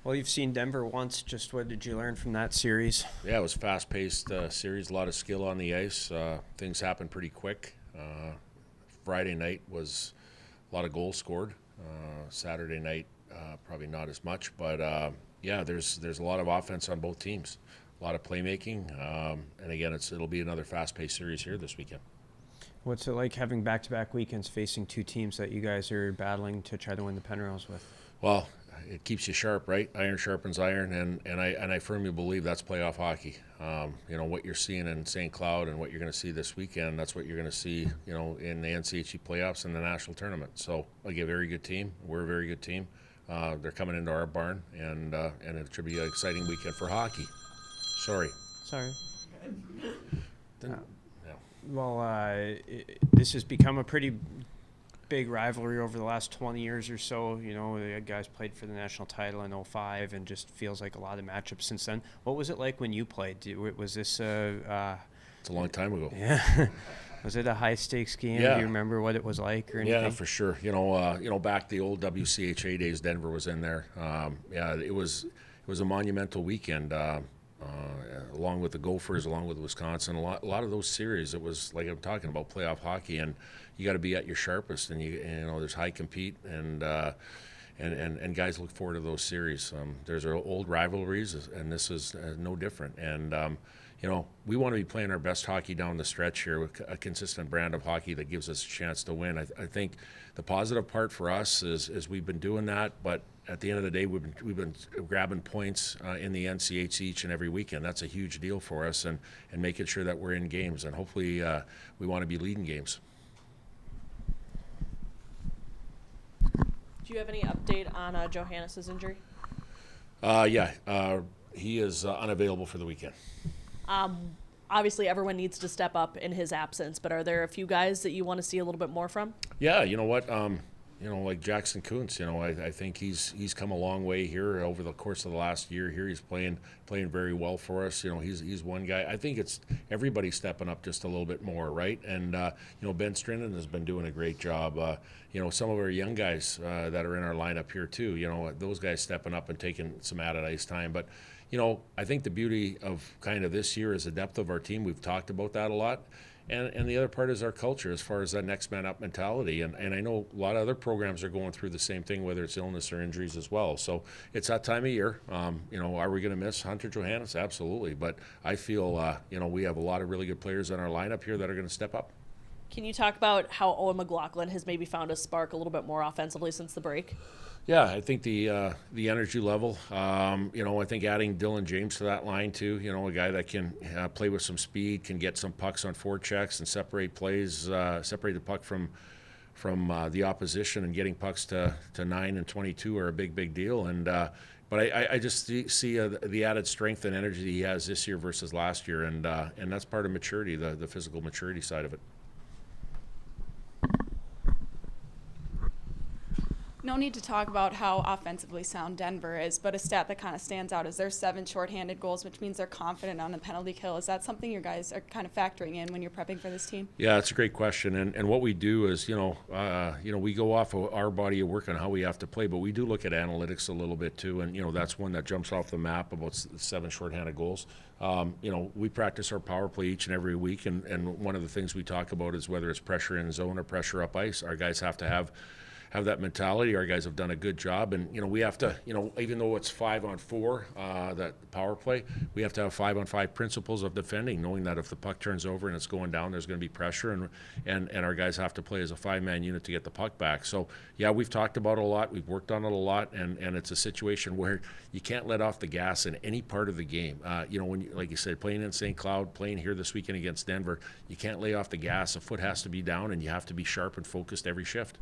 Well, you've seen Denver once. Just what did you learn from that series? Yeah, it was a fast-paced series, a lot of skill on the ice. Things happened pretty quick. Friday night was a lot of goals scored. Saturday night, probably not as much, but yeah, there's a lot of offense on both teams, a lot of playmaking, and again, it'll be another fast-paced series here this weekend. What's it like having back-to-back weekends facing two teams that you guys are battling to try to win the Penrose with? Well, it keeps you sharp, right? Iron sharpens iron, and I firmly believe that's playoff hockey. What you're seeing in St. Cloud and what you're going to see this weekend, that's what you're going to see, in the NCHC playoffs and the national tournament. So, a very good team. We're a very good team. They're coming into our barn, and it should be an exciting weekend for hockey. Sorry. Yeah. Well, this has become a pretty big rivalry over the last 20 years or so. The guys played for the national title in '05, and just feels like a lot of matchups since then. What was it like when you played? Was this It's a long time ago. Yeah. Was it a high-stakes game? Yeah. Do you remember what it was like or anything? Yeah, for sure. Back the old WCHA days, Denver was in there. It was a monumental weekend. Along with the Gophers, along with Wisconsin, a lot of those series, it was like I'm talking about playoff hockey, and you got to be at your sharpest, and there's high compete, and guys look forward to those series. There's our old rivalries, and this is no different. And we want to be playing our best hockey down the stretch here with a consistent brand of hockey that gives us a chance to win. I think the positive part for us is we've been doing that, but at the end of the day, we've been grabbing points in the NCHC each and every weekend. That's a huge deal for us, and making sure that we're in games, and hopefully we want to be leading games. Do you have any update on Johannes' injury? He is unavailable for the weekend. Obviously, everyone needs to step up in his absence, but are there a few guys that you want to see a little bit more from? Yeah, you know what? Like Jackson Kuntz, I think he's come a long way here over the course of the last year. Here he's playing very well for us. He's one guy. I think it's everybody stepping up just a little bit more, right? And Ben Strinden has been doing a great job. Some of our young guys that are in our lineup here too. Those guys stepping up and taking some added ice time. But I think the beauty of kind of this year is the depth of our team. We've talked about that a lot. And the other part is our culture as far as that next man up mentality. And I know a lot of other programs are going through the same thing, whether it's illness or injuries as well. So it's that time of year. Are we going to miss Hunter Johannes? Absolutely. But I feel, we have a lot of really good players in our lineup here that are going to step up. Can you talk about how Owen McLaughlin has maybe found a spark a little bit more offensively since the break? Yeah, I think the energy level, I think adding Dylan James to that line too, a guy that can play with some speed, can get some pucks on forechecks and separate plays, separate the puck from the opposition, and getting pucks to 9 and 22 are a big deal. And but I just see the added strength and energy he has this year versus last year, and that's part of maturity, the physical maturity side of it. No need to talk about how offensively sound Denver is, but a stat that kind of stands out is their 7 shorthanded goals, which means they're confident on the penalty kill. Is that something you guys are kind of factoring in when you're prepping for this team? Yeah, it's a great question. And what we do is, we go off of our body of work on how we have to play, but we do look at analytics a little bit too. And, that's one that jumps off the map about 7 shorthanded goals. We practice our power play each and every week. And one of the things we talk about is whether it's pressure in zone or pressure up ice, our guys have to have that mentality. Our guys have done a good job, and we have to, even though it's 5-on-4, that power play, we have to have 5-on-5 principles of defending, knowing that if the puck turns over and it's going down, there's going to be pressure, and our guys have to play as a 5-man unit to get the puck back. So yeah, we've talked about it a lot, we've worked on it a lot, and it's a situation where you can't let off the gas in any part of the game. When like you said, playing in St. Cloud, playing here this weekend against Denver, you can't lay off the gas. A foot has to be down, and you have to be sharp and focused every shift.